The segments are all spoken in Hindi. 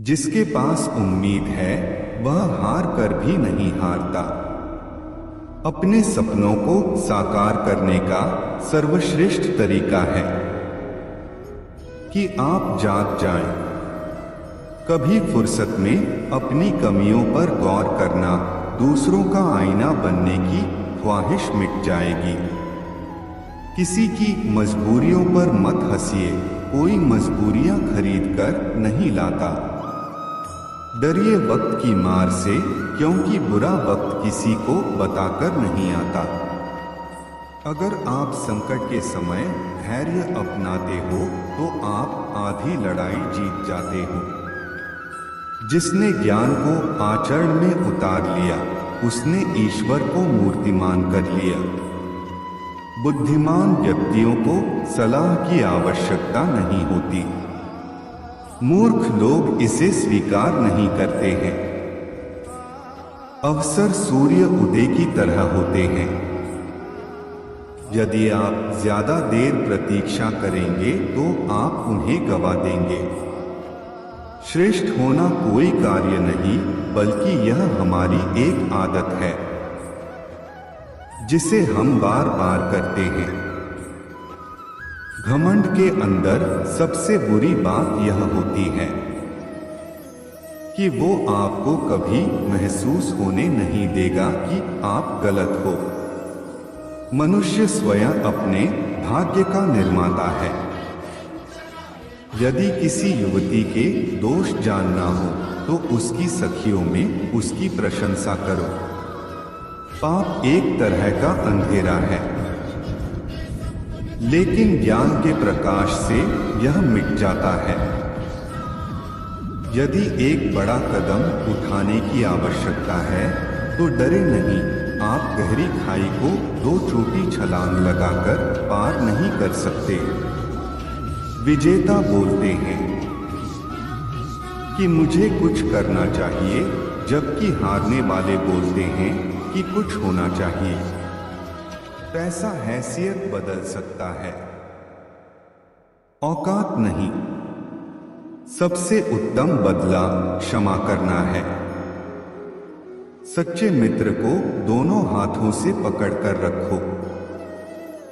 जिसके पास उम्मीद है वह हार कर भी नहीं हारता। अपने सपनों को साकार करने का सर्वश्रेष्ठ तरीका है कि आप जाग जाएं। कभी फुर्सत में अपनी कमियों पर गौर करना दूसरों का आईना बनने की ख्वाहिश मिट जाएगी। किसी की मजबूरियों पर मत हंसिए, कोई मजबूरियां खरीद कर नहीं लाता। डरिए वक्त की मार से, क्योंकि बुरा वक्त किसी को बताकर नहीं आता। अगर आप संकट के समय धैर्य अपनाते हो तो आप आधी लड़ाई जीत जाते हो। जिसने ज्ञान को आचरण में उतार लिया उसने ईश्वर को मूर्तिमान कर लिया। बुद्धिमान व्यक्तियों को सलाह की आवश्यकता नहीं होती। मूर्ख लोग इसे स्वीकार नहीं करते हैं। अवसर सूर्य उदय की तरह होते हैं। यदि आप ज्यादा देर प्रतीक्षा करेंगे तो आप उन्हें गवा देंगे। श्रेष्ठ होना कोई कार्य नहीं, बल्कि यह हमारी एक आदत है जिसे हम बार बार करते हैं। घमंड के अंदर सबसे बुरी बात यह होती है कि वो आपको कभी महसूस होने नहीं देगा कि आप गलत हो। मनुष्य स्वयं अपने भाग्य का निर्माता है। यदि किसी युवती के दोष जानना हो तो उसकी सखियों में उसकी प्रशंसा करो। पाप एक तरह का अंधेरा है, लेकिन ज्ञान के प्रकाश से यह मिट जाता है। यदि एक बड़ा कदम उठाने की आवश्यकता है तो डरे नहीं। आप गहरी खाई को 2 चोटी छलांग लगाकर पार नहीं कर सकते। विजेता बोलते हैं कि मुझे कुछ करना चाहिए, जबकि हारने वाले बोलते हैं कि कुछ होना चाहिए। पैसा हैसियत बदल सकता है, औकात नहीं। सबसे उत्तम बदला क्षमा करना है। सच्चे मित्र को दोनों हाथों से पकड़कर रखो।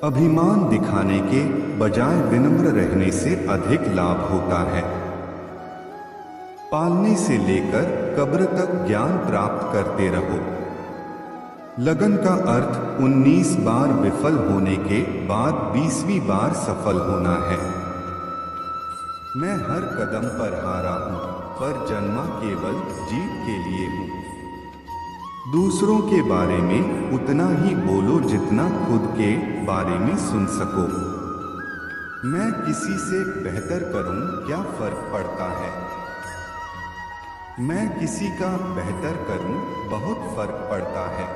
अभिमान दिखाने के बजाय विनम्र रहने से अधिक लाभ होता है। पालने से लेकर कब्र तक ज्ञान प्राप्त करते रहो। लगन का अर्थ 19 बार विफल होने के बाद 20वीं बार सफल होना है। मैं हर कदम पर हारा हूं, पर जन्मा केवल जीत के लिए हूं। दूसरों के बारे में उतना ही बोलो जितना खुद के बारे में सुन सको। मैं किसी से बेहतर करूं, क्या फर्क पड़ता है। मैं किसी का बेहतर करूं, बहुत फर्क पड़ता है।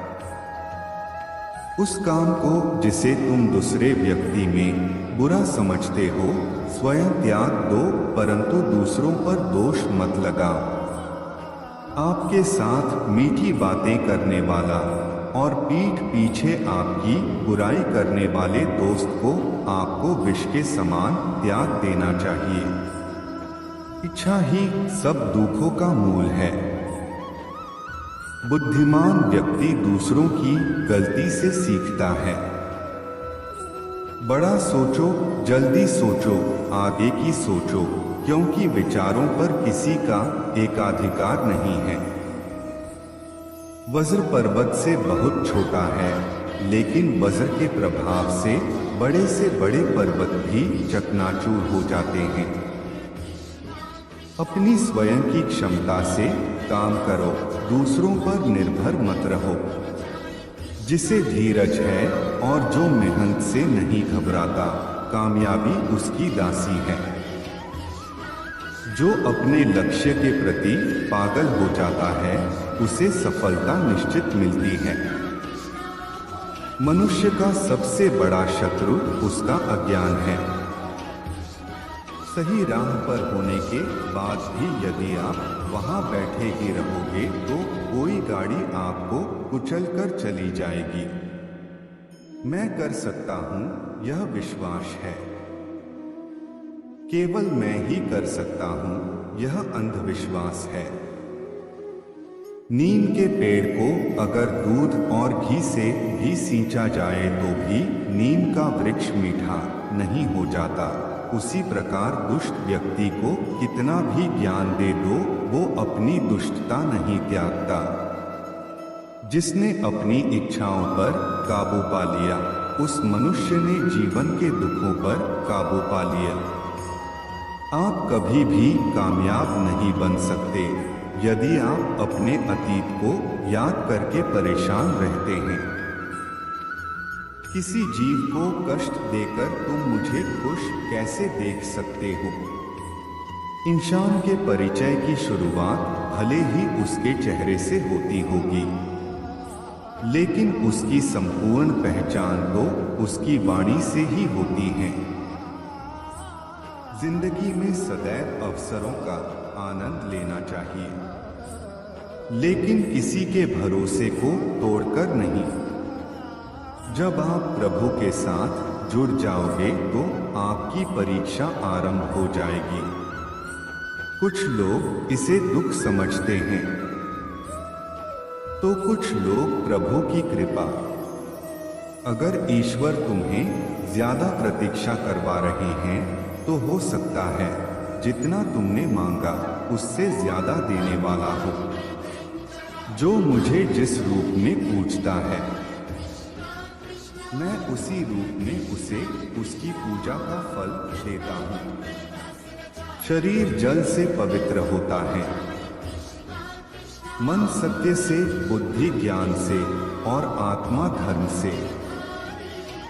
उस काम को जिसे तुम दूसरे व्यक्ति में बुरा समझते हो स्वयं त्याग दो, परंतु दूसरों पर दोष मत लगाओ। आपके साथ मीठी बातें करने वाला और पीठ पीछे आपकी बुराई करने वाले दोस्त को आपको विष के समान त्याग देना चाहिए। इच्छा ही सब दुखों का मूल है। बुद्धिमान व्यक्ति दूसरों की गलती से सीखता है। बड़ा सोचो, जल्दी सोचो, आगे की सोचो, क्योंकि विचारों पर किसी का एकाधिकार नहीं है। वज्र पर्वत से बहुत छोटा है, लेकिन वज्र के प्रभाव से बड़े पर्वत भी चकनाचूर हो जाते हैं। अपनी स्वयं की क्षमता से काम करो, दूसरों पर निर्भर मत रहो। जिसे धीरज है और जो मेहनत से नहीं घबराता, कामयाबी उसकी दासी है। जो अपने लक्ष्य के प्रति पागल हो जाता है उसे सफलता निश्चित मिलती है। मनुष्य का सबसे बड़ा शत्रु उसका अज्ञान है। सही राह पर होने के बाद भी यदि आप वहां बैठे ही रहोगे तो कोई गाड़ी आपको कुचलकर चली जाएगी। मैं कर सकता हूं, यह विश्वास है। केवल मैं ही कर सकता हूं, यह अंधविश्वास है। नीम के पेड़ को अगर दूध और घी से भी सींचा जाए तो भी नीम का वृक्ष मीठा नहीं हो जाता। उसी प्रकार दुष्ट व्यक्ति को कितना भी ज्ञान दे दो, वो अपनी दुष्टता नहीं त्यागता। जिसने अपनी इच्छाओं पर काबू पा लिया, उस मनुष्य ने जीवन के दुखों पर काबू पा लिया। आप कभी भी कामयाब नहीं बन सकते यदि आप अपने अतीत को याद करके परेशान रहते हैं। किसी जीव को कष्ट देकर तुम मुझे खुश कैसे देख सकते हो? इंसान के परिचय की शुरुआत भले ही उसके चेहरे से होती होगी, लेकिन उसकी संपूर्ण पहचान तो उसकी वाणी से ही होती है। जिंदगी में सदैव अवसरों का आनंद लेना चाहिए, लेकिन किसी के भरोसे को तोड़कर नहीं। जब आप प्रभु के साथ जुड़ जाओगे तो आपकी परीक्षा आरंभ हो जाएगी। कुछ लोग इसे दुख समझते हैं, तो कुछ लोग प्रभु की कृपा। अगर ईश्वर तुम्हें ज्यादा प्रतीक्षा करवा रहे हैं तो हो सकता है जितना तुमने मांगा उससे ज्यादा देने वाला हो। जो मुझे जिस रूप में पूजता है, मैं उसी रूप में उसे उसकी पूजा का फल देता हूँ। शरीर जल से पवित्र होता है, मन सत्य से, बुद्धि ज्ञान से और आत्मा धर्म से।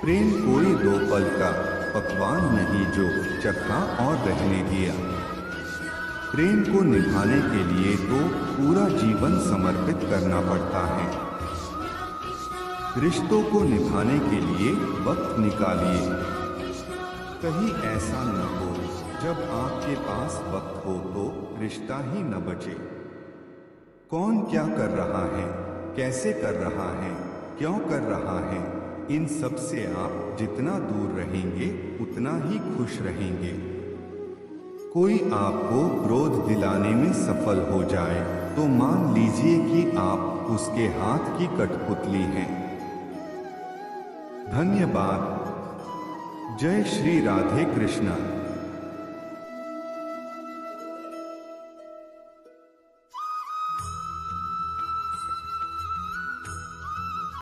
प्रेम कोई दो पल का पकवान नहीं जो चखा और रहने दिया। प्रेम को निभाने के लिए तो पूरा जीवन समर्पित करना पड़ता है। रिश्तों को निभाने के लिए वक्त निकालिए। कहीं ऐसा न हो जब आपके पास वक्त हो तो रिश्ता ही न बचे। कौन क्या कर रहा है, कैसे कर रहा है, क्यों कर रहा है, इन सब से आप जितना दूर रहेंगे उतना ही खुश रहेंगे। कोई आपको क्रोध दिलाने में सफल हो जाए तो मान लीजिए कि आप उसके हाथ की कठपुतली हैं। धन्यवाद। जय श्री राधे कृष्ण।